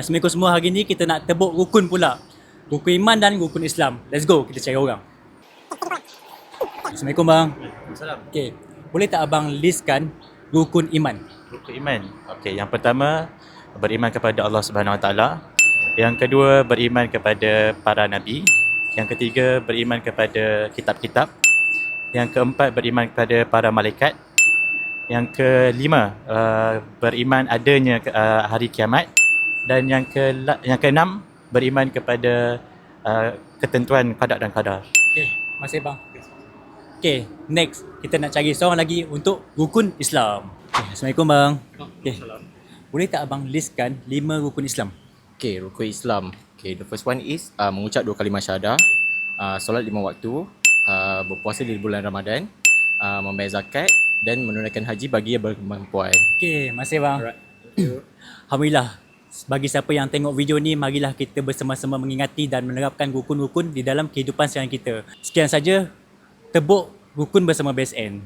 Assalamualaikum semua, hari ni kita nak tebuk rukun pula. Rukun iman dan rukun Islam. Let's go, kita cari orang. Assalamualaikum bang. Salam. Okay, boleh tak abang listkan rukun iman? Rukun iman. Okey, yang pertama beriman kepada Allah Subhanahu Wa Taala. Yang kedua beriman kepada para nabi. Yang ketiga beriman kepada kitab-kitab. Yang keempat beriman kepada para malaikat. Yang kelima beriman adanya hari kiamat. Dan yang keenam beriman kepada ketentuan qada dan qadar. Okay, masih bang. Okay, next kita nak cari seorang lagi untuk rukun Islam. Okay, Assalamualaikum bang. Okay, boleh tak abang listkan 5 rukun Islam? Okay, rukun Islam. Okay, the first one is mengucap 2 kalimah syahadah, solat 5 waktu, berpuasa di bulan Ramadan, membayar zakat dan menunaikan haji bagi yang berkemampuan. Okay, masih bang. Alright, thank you. Alhamdulillah. Bagi siapa yang tengok video ni, marilah kita bersama-sama mengingati dan menerapkan rukun-rukun di dalam kehidupan seharian kita. Sekian saja, tebuk rukun bersama BSN.